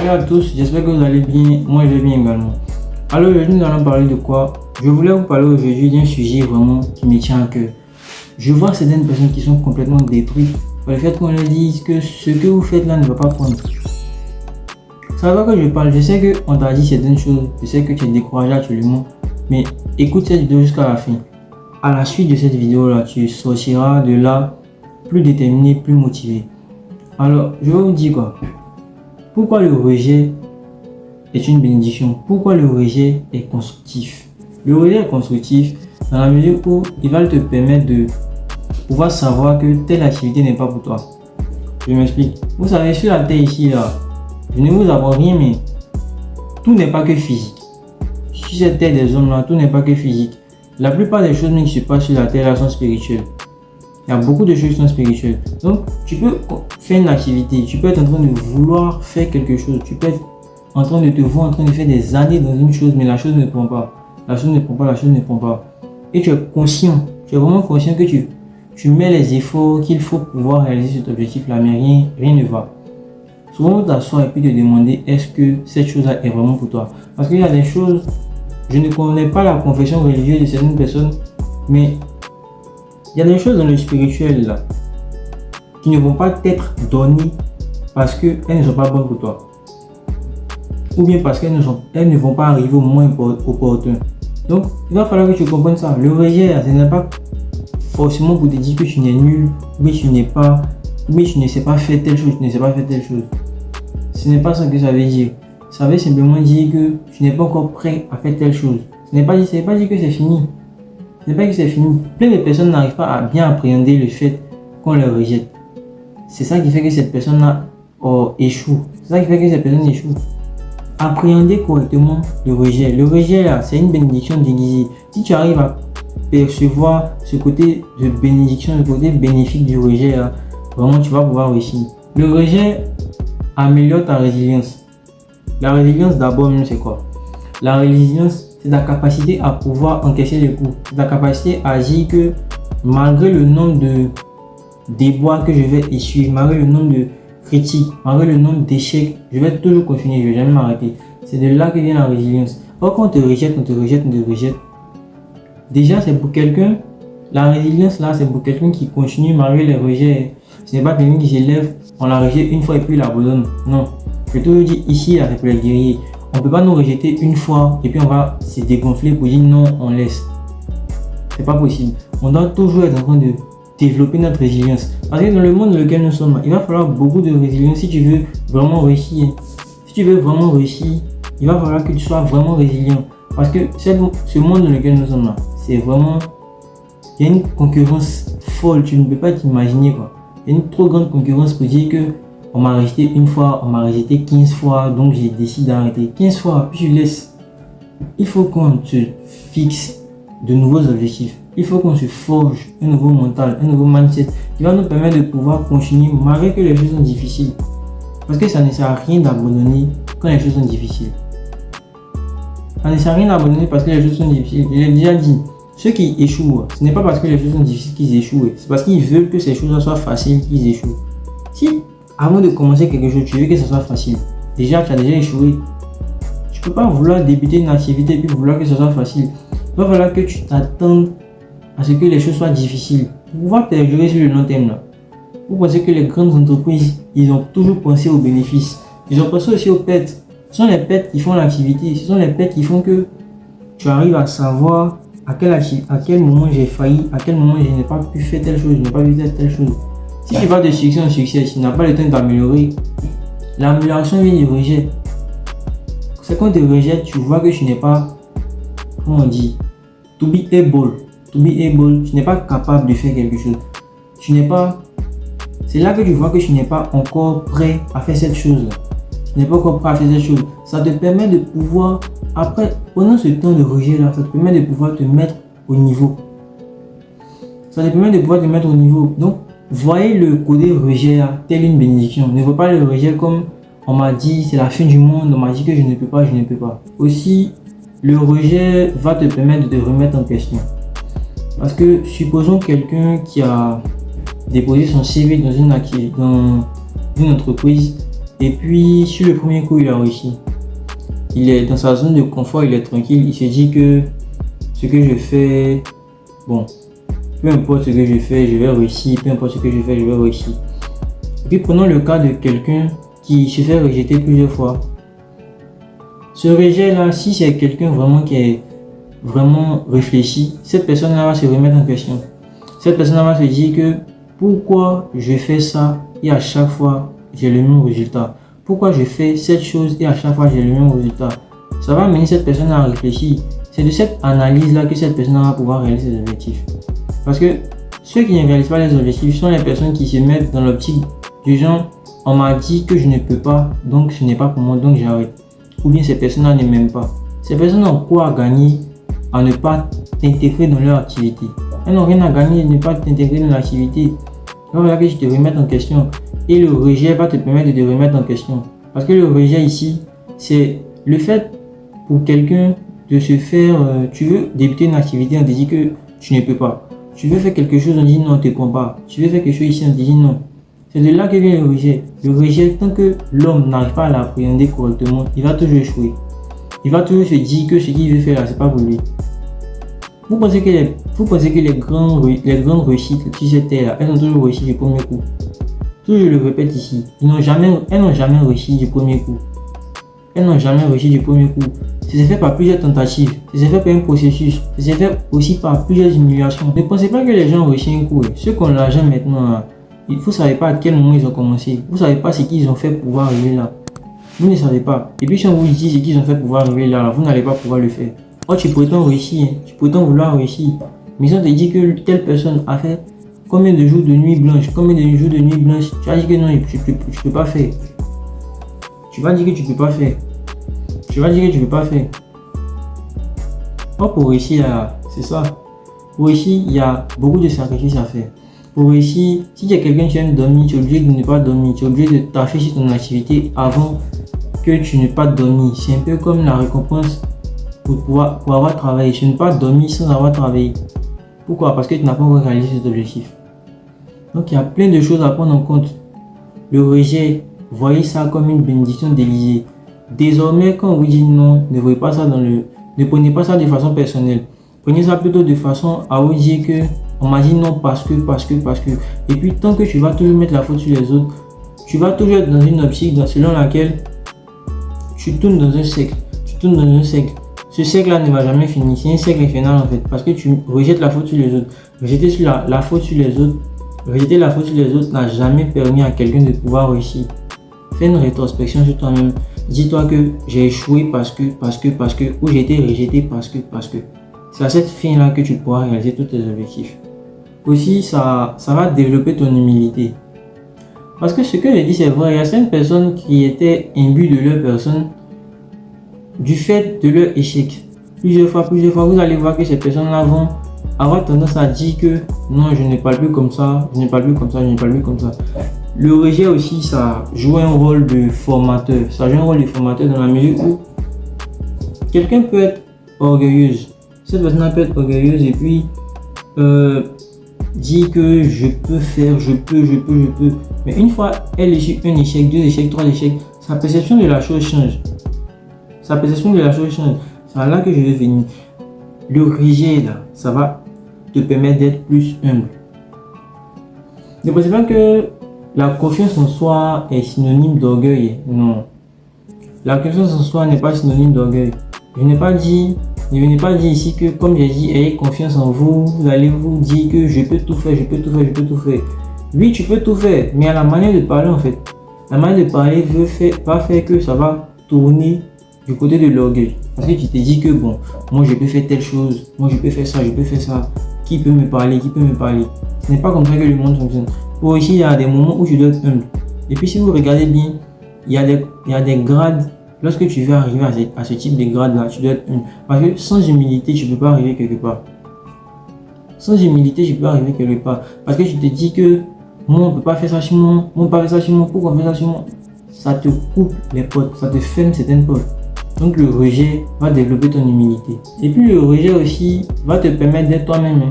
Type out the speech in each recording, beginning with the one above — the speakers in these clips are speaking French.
Salut à tous, j'espère que vous allez bien. Moi je vais bien également. Alors aujourd'hui nous allons parler de quoi? Je voulais vous parler aujourd'hui d'un sujet vraiment qui me tient à cœur. Je vois certaines personnes qui sont complètement détruites par le fait qu'on leur dise que ce que vous faites là ne va pas prendre. Ça va que je parle, je sais qu'on t'a dit certaines choses, je sais que tu es découragé actuellement, mais écoute cette vidéo jusqu'à la fin. À la suite de cette vidéo là, tu sortiras de là plus déterminé, plus motivé. Alors, je vais vous dire quoi. Pourquoi le rejet est une bénédiction? Pourquoi le rejet est constructif? Le rejet est constructif dans la mesure où il va te permettre de pouvoir savoir que telle activité n'est pas pour toi. Je m'explique. Vous savez, sur la terre ici, là, je ne vous apprends rien, mais tout n'est pas que physique. Sur cette terre des hommes là, tout n'est pas que physique. La plupart des choses même qui se passent sur la terre là sont spirituelles. Il y a beaucoup de choses qui sont spirituelles. Donc, tu peux faire une activité, tu peux être en train de vouloir faire quelque chose, tu peux être en train de te voir en train de faire des années dans une chose, mais la chose ne prend pas. La chose ne prend pas, la chose ne prend pas. Et tu es conscient, tu es vraiment conscient que tu mets les efforts qu'il faut pour pouvoir réaliser cet objectif-là, mais rien ne va. Souvent, tu t'assois et puis te demander est-ce que cette chose-là est vraiment pour toi. Parce qu'il y a des choses, je ne connais pas la confession religieuse de certaines personnes, mais il y a des choses dans le spirituel là qui ne vont pas t'être données parce qu'elles ne sont pas bonnes pour toi. Ou bien parce qu'elles ne vont pas arriver au moment opportun. Donc, il va falloir que tu comprennes ça. Le rejet, ce n'est pas forcément pour te dire que tu n'es nul, mais tu n'es pas, mais tu ne sais pas faire telle chose, tu ne sais pas faire telle chose. Ce n'est pas ça que ça veut dire. Ça veut simplement dire que tu n'es pas encore prêt à faire telle chose. Ce n'est pas dire que c'est fini. Ce n'est pas que c'est fini. Plein de personnes n'arrivent pas à bien appréhender le fait qu'on les rejette. C'est ça qui fait que cette personne-là échoue. C'est ça qui fait que cette personne échoue. Appréhender correctement le rejet. Le rejet, là, c'est une bénédiction déguisée. Si tu arrives à percevoir ce côté de bénédiction, le côté bénéfique du rejet, là, vraiment, tu vas pouvoir réussir. Le rejet améliore ta résilience. La résilience, d'abord, même, c'est quoi? La résilience, c'est ta capacité à pouvoir encaisser les coups. C'est ta capacité à agir que malgré le nombre de déboires que je vais essuyer, malgré le nombre de critiques, malgré le nombre d'échecs, je vais toujours continuer, je ne vais jamais m'arrêter. C'est de là que vient la résilience. Or, quand on te rejette, on te rejette, on te rejette. Déjà, c'est pour quelqu'un, la résilience là, c'est pour quelqu'un qui continue malgré les rejets. Ce n'est pas quelqu'un qui s'élève, on la rejette une fois et puis il abandonne. Non. Je te toujours dis ici, là, c'est pour les guerriers. On ne peut pas nous rejeter une fois et puis on va se dégonfler pour dire non, on laisse. C'est pas possible. On doit toujours être en train de développer notre résilience. Parce que dans le monde dans lequel nous sommes, il va falloir beaucoup de résilience si tu veux vraiment réussir. Si tu veux vraiment réussir, il va falloir que tu sois vraiment résilient. Parce que ce monde dans lequel nous sommes là, c'est vraiment... Il y a une concurrence folle, tu ne peux pas t'imaginer quoi. Il y a une trop grande concurrence pour dire que on m'a rejeté une fois, on m'a rejeté 15 fois, donc j'ai décidé d'arrêter. 15 fois, puis je laisse. Il faut qu'on se fixe de nouveaux objectifs. Il faut qu'on se forge un nouveau mental, un nouveau mindset qui va nous permettre de pouvoir continuer malgré que les choses sont difficiles. Parce que ça ne sert à rien d'abandonner quand les choses sont difficiles. Ça ne sert à rien d'abandonner parce que les choses sont difficiles. Je l'ai déjà dit, ceux qui échouent, ce n'est pas parce que les choses sont difficiles qu'ils échouent. C'est parce qu'ils veulent que ces choses soient faciles qu'ils échouent. Si avant de commencer quelque chose, tu veux que ça soit facile, déjà tu as déjà échoué. Tu ne peux pas vouloir débuter une activité et puis vouloir que ça soit facile. Il va falloir que tu t'attendes à ce que les choses soient difficiles. Pour pouvoir perdurer sur le long terme là. Vous pensez que les grandes entreprises, ils ont toujours pensé aux bénéfices. Ils ont pensé aussi aux pertes. Ce sont les pertes qui font l'activité. Ce sont les pertes qui font que tu arrives à savoir à quel moment j'ai failli, à quel moment je n'ai pas pu faire telle chose, je n'ai pas pu faire telle chose. Si tu vas de succès en succès, tu n'as pas le temps d'améliorer. L'amélioration vient du rejet. C'est quand tu rejettes, tu vois que tu n'es pas, comment on dit, to be able, tu n'es pas capable de faire quelque chose. C'est là que tu vois que tu n'es pas encore prêt à faire cette chose-là. Tu n'es pas encore prêt à faire cette chose. Ça te permet de pouvoir, après, pendant ce temps de rejet-là, ça te permet de pouvoir te mettre au niveau. Donc, voyez le côté rejet tel une bénédiction. Ne vois pas le rejet comme on m'a dit c'est la fin du monde, on m'a dit que je ne peux pas. Aussi, le rejet va te permettre de te remettre en question. Parce que supposons quelqu'un qui a déposé son CV dans une entreprise Et puis, sur le premier coup, il a réussi. Il est dans sa zone de confort, il est tranquille. Il se dit que ce que je fais, bon, peu importe ce que je fais, je vais réussir. Peu importe ce que je fais, je vais réussir. Et puis, prenons le cas de quelqu'un qui se fait rejeter plusieurs fois. Ce rejet-là, si c'est quelqu'un vraiment qui est vraiment réfléchi, cette personne-là va se remettre en question. Cette personne-là va se dire que pourquoi je fais ça et à chaque fois j'ai le même résultat. Pourquoi je fais cette chose et à chaque fois j'ai le même résultat. Ça va amener cette personne à réfléchir. C'est de cette analyse-là que cette personne va pouvoir réaliser ses objectifs. Parce que ceux qui ne réalisent pas les objectifs sont les personnes qui se mettent dans l'optique du genre on m'a dit que je ne peux pas, donc ce n'est pas pour moi, donc j'arrête. Ou bien ces personnes-là ne m'aiment pas. Ces personnes ont quoi à gagner à ne pas t'intégrer dans leur activité. Elles n'ont rien à gagner de ne pas t'intégrer dans l'activité. Voilà que je te remette en question. Et le rejet va te permettre de te remettre en question. Parce que le rejet ici, c'est le fait pour quelqu'un de se faire... tu veux débuter une activité, on te dit que tu ne peux pas. Tu veux faire quelque chose, on te dit non, on ne te prend pas. Tu veux faire quelque chose ici, on te dit non. C'est de là que vient le rejet. Le rejet, tant que l'homme n'arrive pas à l'appréhender correctement, il va toujours échouer. Il va toujours se dire que ce qu'il veut faire là, c'est pas pour lui. Vous pensez que les grandes réussites sur cette terre, elles ont toujours réussi du premier coup. Toujours je le répète ici, elles n'ont jamais réussi du premier coup. Elles n'ont jamais réussi du premier coup. C'est fait par plusieurs tentatives, c'est fait par un processus, c'est fait aussi par plusieurs humiliations. Ne pensez pas que les gens ont réussi un coup. Ceux qui ont l'argent maintenant, vous ne savez pas à quel moment ils ont commencé. Vous ne savez pas ce qu'ils ont fait pour pouvoir arriver là. Vous ne savez pas. Et puis si on vous dit ce qu'ils ont fait pour pouvoir arriver là, vous n'allez pas pouvoir le faire. Oh, tu prétends réussir, tu prétends vouloir réussir. Mais si on te dit que telle personne a fait combien de jours de nuit blanche, tu vas dire que non, tu peux pas faire. Tu vas dire que tu peux pas faire. Oh, pour réussir là, c'est ça. Pour réussir, il y a beaucoup de sacrifices à faire. Pour réussir, si tu es quelqu'un qui aime dormir, tu es obligé de ne pas dormir. Tu es obligé de taffer sur ton activité avant que tu n'aies pas dormi. C'est un peu comme la récompense pour avoir travaillé. Tu n'as pas dormi sans avoir travaillé. Pourquoi? Parce que tu n'as pas encore réalisé cet objectif. Donc il y a plein de choses à prendre en compte. Le rejet, voyez ça comme une bénédiction d'Élysée. Désormais, quand on vous dit non, ne prenez pas ça de façon personnelle. Prenez ça plutôt de façon à vous dire que on m'a dit non parce que. Et puis tant que tu vas toujours mettre la faute sur les autres, tu vas toujours être dans une optique selon laquelle tu tournes dans un cercle. Ce cercle-là ne va jamais finir. C'est un cercle infernal en fait. Parce que tu rejettes la faute sur les autres. Rejeter la faute sur les autres n'a jamais permis à quelqu'un de pouvoir réussir. Fais une rétrospection sur toi-même. Dis-toi que j'ai échoué parce que, ou j'ai été rejeté parce que. C'est à cette fin-là que tu pourras réaliser tous tes objectifs. Aussi, ça va développer ton humilité. Parce que ce que je dis, c'est vrai. Il y a certaines personnes qui étaient imbues de leur personne du fait de leur échec. Plusieurs fois, vous allez voir que ces personnes-là vont avoir tendance à dire que non, je ne parle plus comme ça. Le rejet aussi, ça joue un rôle de formateur. Dans la mesure où quelqu'un peut être orgueilleuse. Cette personne peut être orgueilleuse et puis dit que je peux faire, je peux. Mais une fois elle est sur un échec, 2 échecs, 3 échecs, sa perception de la chose change. C'est là que je vais venir. Le rejet là, ça va te permettre d'être plus humble. Ne pensez pas que la confiance en soi est synonyme d'orgueil. Non. La confiance en soi n'est pas synonyme d'orgueil. Je n'ai pas dit ici que, comme j'ai dit, ayez confiance en vous, vous allez vous dire que je peux tout faire. Oui, tu peux tout faire, mais à la manière de parler en fait. La manière de parler va faire que ça va tourner du côté de l'orgueil. Parce que tu te dis que bon, moi je peux faire telle chose, moi je peux faire ça. Qui peut me parler? Ce n'est pas comme ça que le monde fonctionne. Pour ici, il y a des moments où tu dois être humble. Et puis si vous regardez bien, il y a des grades. Lorsque tu veux arriver à ce type de grade là, tu dois être humble. Parce que sans humilité, tu ne peux pas arriver quelque part. Parce que tu te dis que moi on ne peut pas faire ça sur moi, pourquoi on fait ça sur moi? Ça te coupe les portes, ça te ferme certaines portes. Donc le rejet va développer ton humilité. Et puis le rejet aussi va te permettre d'être toi-même.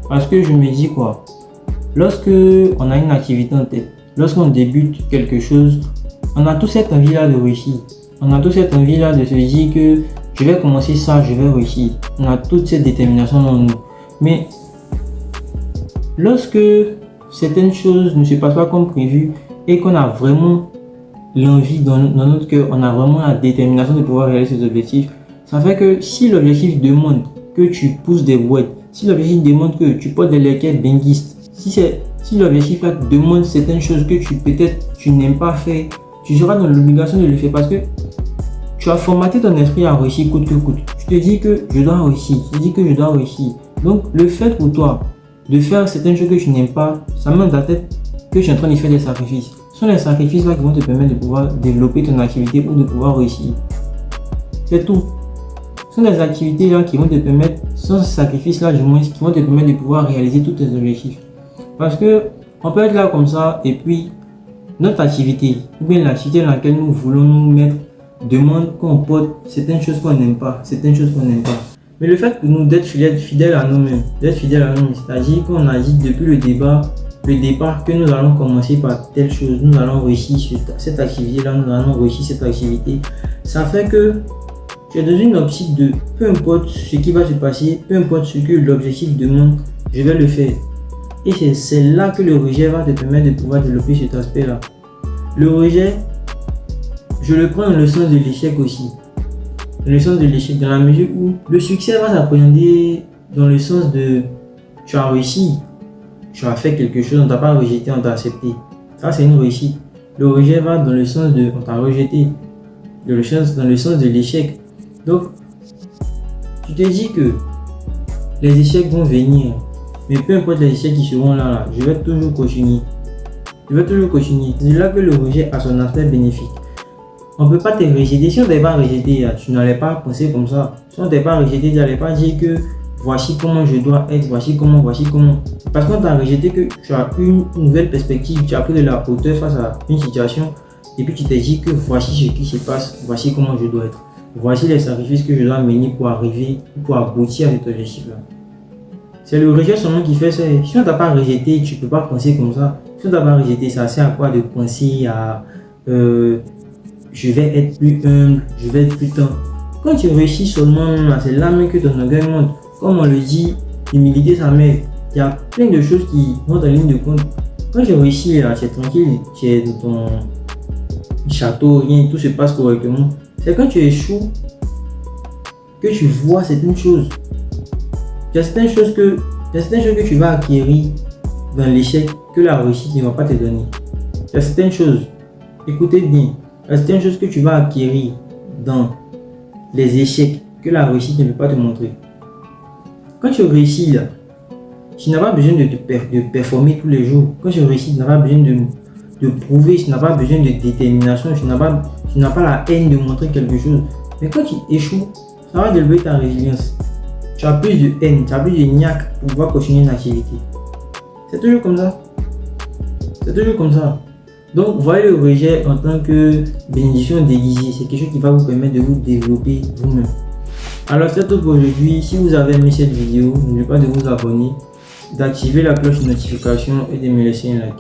Parce que je me dis quoi? Lorsque on a une activité en tête, lorsqu'on débute quelque chose, on a tous cette envie-là de réussir. On a tous cette envie-là de se dire que je vais commencer ça, je vais réussir. On a toute cette détermination dans nous. Mais lorsque certaines choses ne se passent pas comme prévu et qu'on a vraiment l'envie dans notre cœur, on a vraiment la détermination de pouvoir réaliser ces objectifs, ça fait que si l'objectif demande que tu pousses des brouettes, si l'objectif demande que tu portes des lequettes benguistes, si l'objectif demande certaines choses que peut-être tu n'aimes pas faire, tu seras dans l'obligation de le faire parce que tu as formaté ton esprit à réussir coûte que coûte. Tu te dis que je dois réussir, tu te dis que je dois réussir. Donc le fait pour toi de faire certaines choses que tu n'aimes pas, ça met dans ta tête que tu es en train de faire des sacrifices. Ce sont les sacrifices là qui vont te permettre de pouvoir développer ton activité ou de pouvoir réussir. C'est tout. Ce sont des activités là qui vont te permettre, sans ce sacrifice là du moins, qui vont te permettre de pouvoir réaliser tous tes objectifs. Parce que on peut être là comme ça et puis notre activité, ou bien l'activité dans laquelle nous voulons nous mettre, demande qu'on porte certaines choses qu'on n'aime pas, certaines choses qu'on n'aime pas. Mais le fait de nous d'être fidèles à nous-mêmes, c'est-à-dire qu'on a dit depuis le départ que nous allons commencer par telle chose, nous allons réussir sur cette activité-là, nous allons réussir cette activité. Ça fait que tu es dans une optique de peu importe ce qui va se passer, peu importe ce que l'objectif demande, je vais le faire. Et c'est là que le rejet va te permettre de pouvoir développer cet aspect-là. Le rejet, je le prends dans le sens de l'échec aussi. Dans le sens de l'échec, dans la mesure où le succès va s'appréhender dans le sens de tu as réussi, tu as fait quelque chose, on ne t'a pas rejeté, on t'a accepté. Ça, c'est une réussite. Le rejet va dans le sens de on t'a rejeté, dans le sens de l'échec. Donc, tu te dis que les échecs vont venir, mais peu importe les échecs qui seront là, je vais toujours continuer. C'est là que le rejet a son aspect bénéfique. On ne peut pas te rejeter. Si on ne t'avait pas rejeté, tu n'allais pas penser comme ça. Si on ne t'avait pas rejeté, tu n'allais pas dire que voici comment je dois être, voici comment. Parce qu'on t'a rejeté que tu as une nouvelle perspective, tu as pris de la hauteur face à une situation et puis tu t'es dit que voici ce qui se passe, voici comment je dois être. Voici les sacrifices que je dois mener pour arriver, pour aboutir à cet objectif-là. C'est le rejet seulement qui fait ça. Si on ne t'a pas rejeté, tu ne peux pas penser comme ça. Si on ne t'a pas rejeté, ça sert à quoi de penser à je vais être plus humble, je vais être plus tendre. Quand tu réussis seulement, c'est là même que ton orgueil monte. Comme on le dit, l'humilité ça met. Il y a plein de choses qui vont en ligne de compte. Quand tu réussis, tu es tranquille, tu es dans ton château, rien, tout se passe correctement. C'est quand tu échoues que tu vois certaines choses. Il y a certaines choses que tu vas acquérir dans l'échec que la réussite ne va pas te donner. Il y a certaines choses, écoutez bien, il y a certaines choses que tu vas acquérir dans les échecs que la réussite ne peut pas te montrer. Quand tu réussis là, tu n'as pas besoin de performer tous les jours. Quand tu réussis, tu n'as pas besoin de prouver, tu n'as pas besoin de détermination, tu n'as pas la haine de montrer quelque chose. Mais quand tu échoues, ça va développer ta résilience. Tu as plus de haine, tu as plus de niaque pour pouvoir continuer une activité. C'est toujours comme ça. Donc, voyez le rejet en tant que bénédiction déguisée. C'est quelque chose qui va vous permettre de vous développer vous-même. Alors, c'est tout pour aujourd'hui. Si vous avez aimé cette vidéo, n'oubliez pas de vous abonner, d'activer la cloche de notification et de me laisser un like.